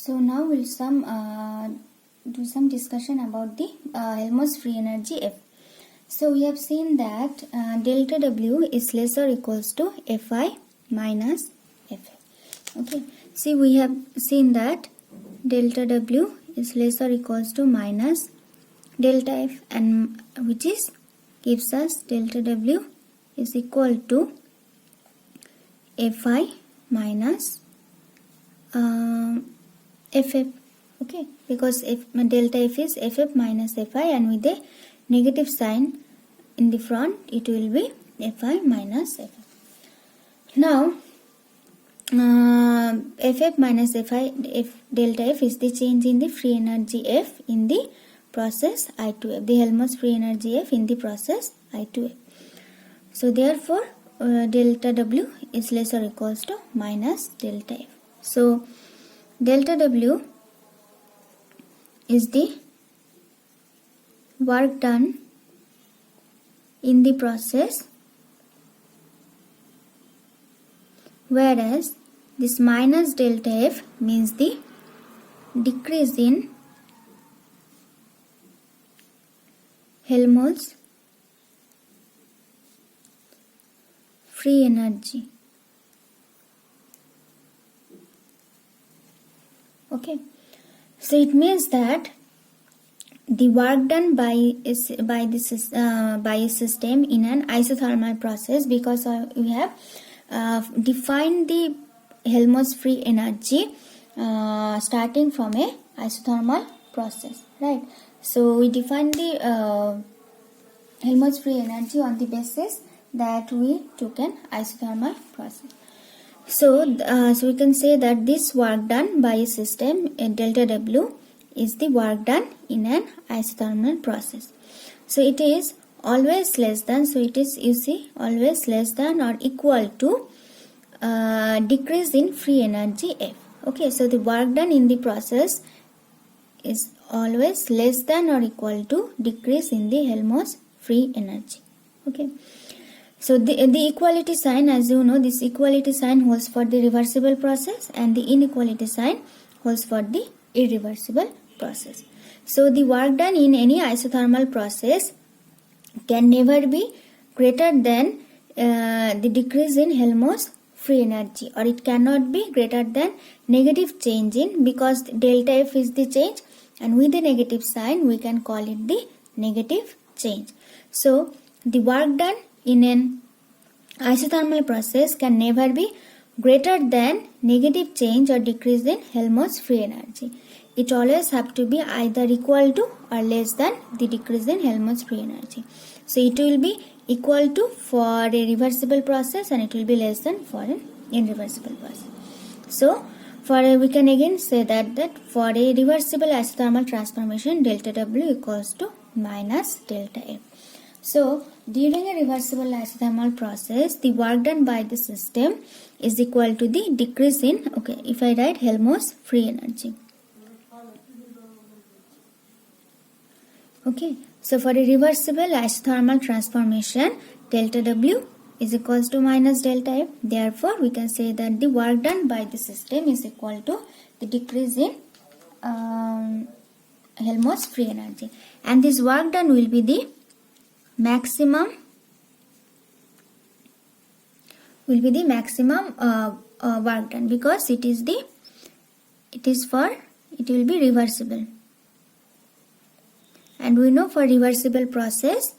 So now we'll do some discussion about the Helmholtz free energy F. So we have seen that delta W is less or equals to Fi minus Fa. Okay. See, we have seen that delta W is less or equals to minus delta F, and which is gives us delta W is equal to Fi minus Ff. Okay, because delta F is Ff minus Fi, and with a negative sign in the front it will be Fi minus Ff. Now Ff minus Fi, delta F is the change in the free energy F in the process I2F, the Helmholtz free energy F in the process I2F. So therefore delta W is less or equals to minus delta F. So delta W is the work done in the process, whereas this minus delta F means the decrease in Helmholtz free energy. Okay, so it means that the work done by a system in an isothermal process, because we have defined the Helmholtz free energy starting from a isothermal process, right? So we define the Helmholtz free energy on the basis that we took an isothermal process. So we can say that this work done by a system delta W is the work done in an isothermal process. So it is always less than, so it is, you see, always less than or equal to decrease in free energy F. Okay, so the work done in the process is always less than or equal to decrease in the Helmholtz free energy. Okay. So the equality sign, as you know, this equality sign holds for the reversible process and the inequality sign holds for the irreversible process. So the work done in any isothermal process can never be greater than the decrease in Helmholtz free energy, or it cannot be greater than negative change in, because delta F is the change, and with the negative sign we can call it the negative change. So the work done in an isothermal process can never be greater than negative change or decrease in Helmholtz free energy. It always have to be either equal to or less than the decrease in Helmholtz free energy. So it will be equal to for a reversible process, and it will be less than for an irreversible process. So we can again say that for a reversible isothermal transformation, delta W equals to minus delta F. So during a reversible isothermal process, the work done by the system is equal to the decrease in, okay, if I write Helmholtz free energy. Okay, so for a reversible isothermal transformation, delta W is equals to minus delta F. Therefore, we can say that the work done by the system is equal to the decrease in Helmholtz free energy. And this work done will be the maximum work done, because it will be reversible, and we know for reversible process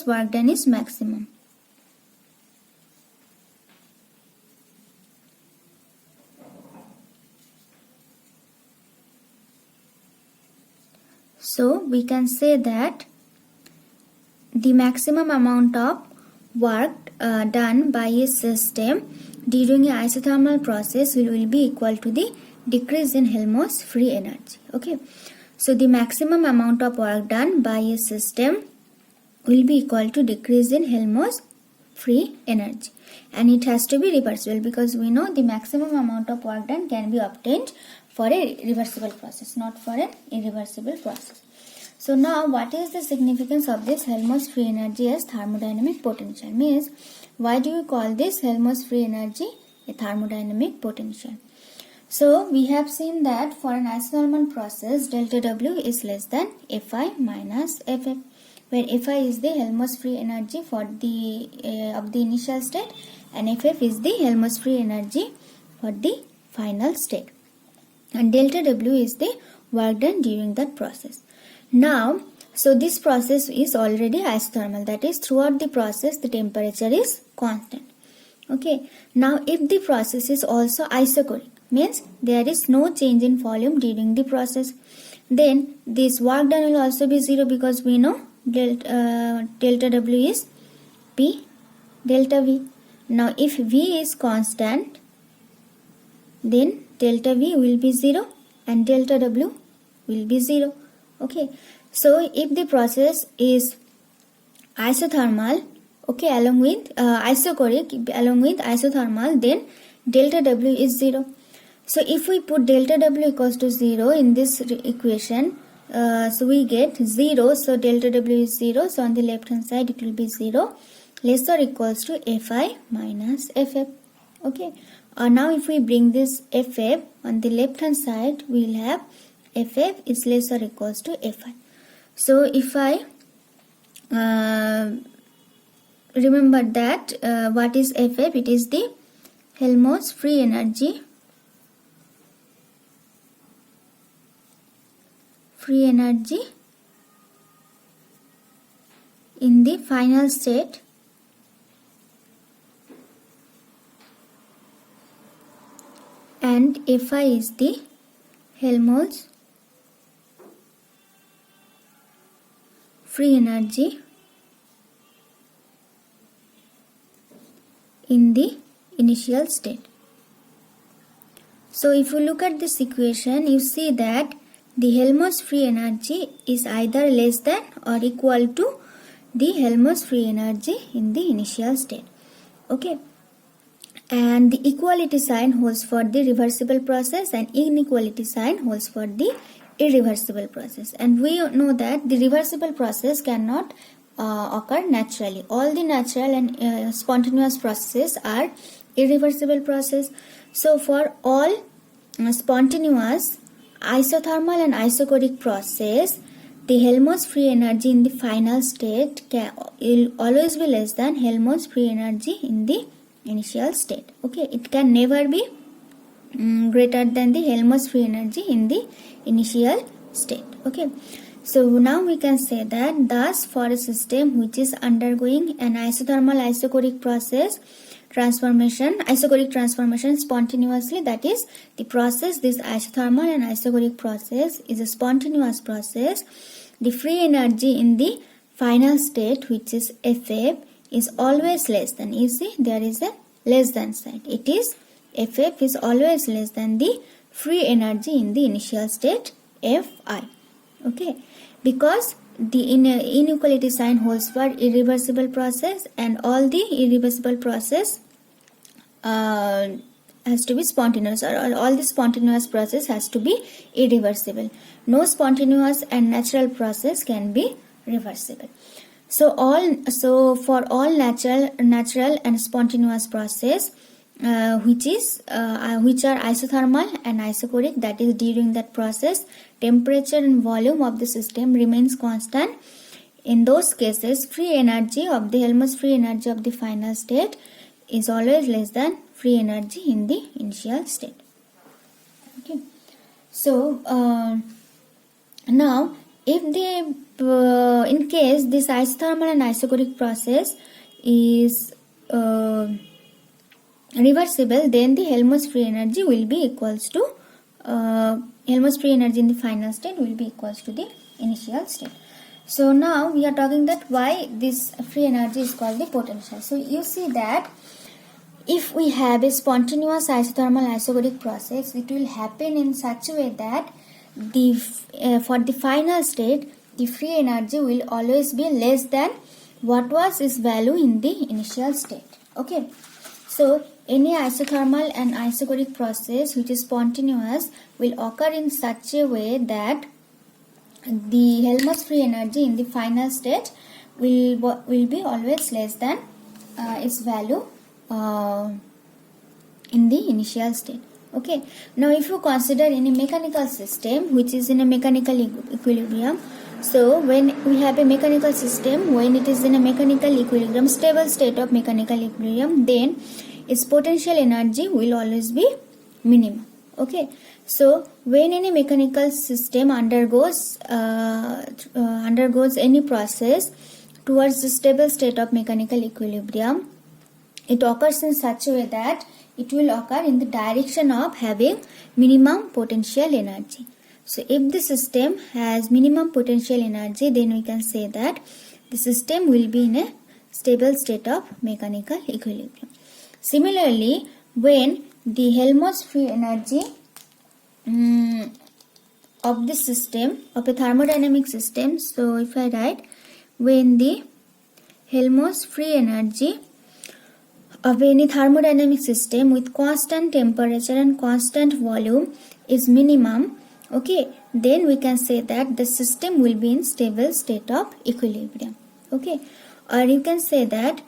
work done is maximum. So we can say that the maximum amount of work done by a system during a isothermal process will be equal to the decrease in Helmholtz free energy. Okay, so the maximum amount of work done by a system will be equal to decrease in Helmholtz free energy, and it has to be reversible, because we know the maximum amount of work done can be obtained for a reversible process, not for an irreversible process. So now what is the significance of this Helmholtz free energy as thermodynamic potential? Means, why do you call this Helmholtz free energy a thermodynamic potential? So we have seen that for an isothermal process, delta W is less than Fi minus Ff, where Fi is the Helmholtz free energy for the of the initial state, and Ff is the Helmholtz free energy for the final state, and delta W is the work done during that process. Now, so this process is already isothermal, that is throughout the process the temperature is constant. Okay, now if the process is also isochoric, means there is no change in volume during the process, then this work done will also be 0, because we know delta W is P delta V. Now if V is constant, then delta V will be 0 and delta W will be 0. Okay, so if the process is isothermal, okay, along with isochoric along with isothermal, then delta W is 0. So if we put delta W equals to 0 in this equation, so we get 0, so delta W is 0, so on the left hand side it will be 0 less or equals to Fi minus Ff. Okay, now if we bring this Ff on the left hand side, we will have Ff is less or equals to Fi. So if I remember that what is Ff, it is the Helmholtz free energy in the final state, and Fi is the Helmholtz free energy in the initial state. So if you look at this equation, you see that the Helmholtz free energy is either less than or equal to the Helmholtz free energy in the initial state. Okay, and the equality sign holds for the reversible process and inequality sign holds for the irreversible process. And we know that the reversible process cannot occur naturally. All the natural and spontaneous processes are irreversible process. So for all spontaneous isothermal and isochoric process, the Helmholtz free energy in the final state will always be less than Helmholtz free energy in the initial state. Okay, it can never be greater than the Helmholtz free energy in the initial state. Okay, so now we can say that thus for a system which is undergoing an isothermal isochoric process isochoric transformation spontaneously, that is the process, this isothermal and isochoric process is a spontaneous process, the free energy in the final state, which is Ff, is always less than, you see there is a less than sign, it is Ff is always less than the free energy in the initial state Fi. Okay, because the inequality sign holds for irreversible process, and all the irreversible process has to be spontaneous, or all the spontaneous process has to be irreversible. No spontaneous and natural process can be reversible. So for all natural and spontaneous process which are isothermal and isochoric, that is during that process temperature and volume of the system remains constant. In those cases, free energy of the Helmholtz free energy of the final state is always less than free energy in the initial state. Okay, so now if the in case this isothermal and isochoric process is reversible, then the Helmholtz free energy will be equals to Helmholtz free energy in the final state will be equals to the initial state. So now we are talking that why this free energy is called the potential. So you see that if we have a spontaneous isothermal isochoric process, it will happen in such a way that the for the final state the free energy will always be less than what was its value in the initial state. Okay, so any isothermal and isochoric process which is spontaneous will occur in such a way that the Helmholtz free energy in the final state will be always less than its value in the initial state. Okay, now if you consider in a mechanical system which is in a mechanical equilibrium, so when we have a mechanical system, when it is in a mechanical equilibrium, stable state of mechanical equilibrium, then its potential energy will always be minimum. Okay, so when any mechanical system undergoes any process towards the stable state of mechanical equilibrium, it occurs in such a way that it will occur in the direction of having minimum potential energy. So if the system has minimum potential energy, then we can say that the system will be in a stable state of mechanical equilibrium. Similarly, when the Helmholtz free energy of the system, of a thermodynamic system, so if I write, when the Helmholtz free energy of any thermodynamic system with constant temperature and constant volume is minimum, okay, then we can say that the system will be in stable state of equilibrium. Okay, or you can say that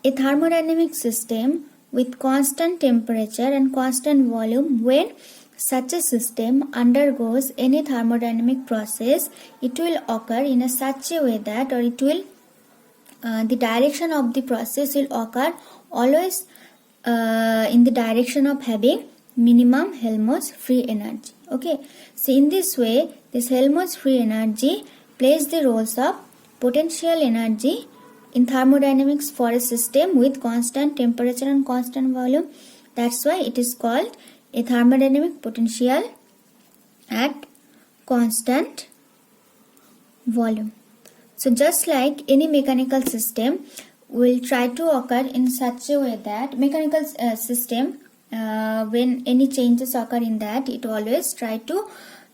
a thermodynamic system with constant temperature and constant volume, when such a system undergoes any thermodynamic process, it will occur in a such a way that, or it will the direction of the process will occur always in the direction of having minimum Helmholtz free energy. Okay, so in this way, this Helmholtz free energy plays the roles of potential energy in thermodynamics for a system with constant temperature and constant volume. That's why it is called a thermodynamic potential at constant volume. So just like any mechanical system will try to occur in such a way that mechanical system, when any changes occur in that, it always try to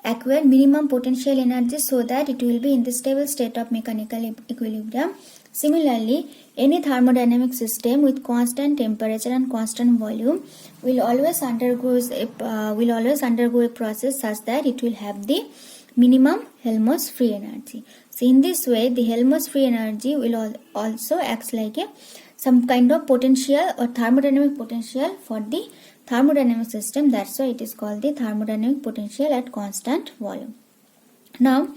acquire minimum potential energy so that it will be in the stable state of mechanical equilibrium. Similarly, any thermodynamic system with constant temperature and constant volume will always undergo a process such that it will have the minimum Helmholtz free energy. So in this way, the Helmholtz free energy will also act like some kind of potential or thermodynamic potential for the thermodynamic system. That's why it is called the thermodynamic potential at constant volume. Now,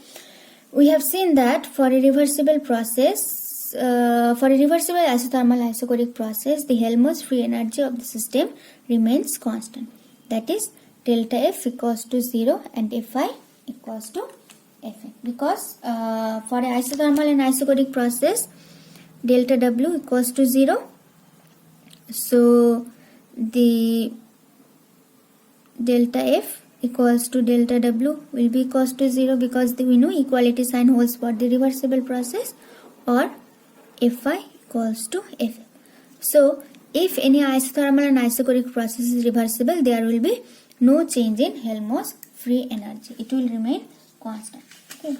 we have seen that for a reversible process, for a reversible isothermal isochoric process, the Helmholtz free energy of the system remains constant. That is, delta F equals to 0 and Fi equals to Fn. Because for a isothermal and isochoric process, delta W equals to 0. So the delta F equals to delta W will be equals to 0 because we know equality sign holds for the reversible process, or Fi equals to F. So if any isothermal and isochoric process is reversible, there will be no change in Helmholtz free energy. It will remain constant. Okay.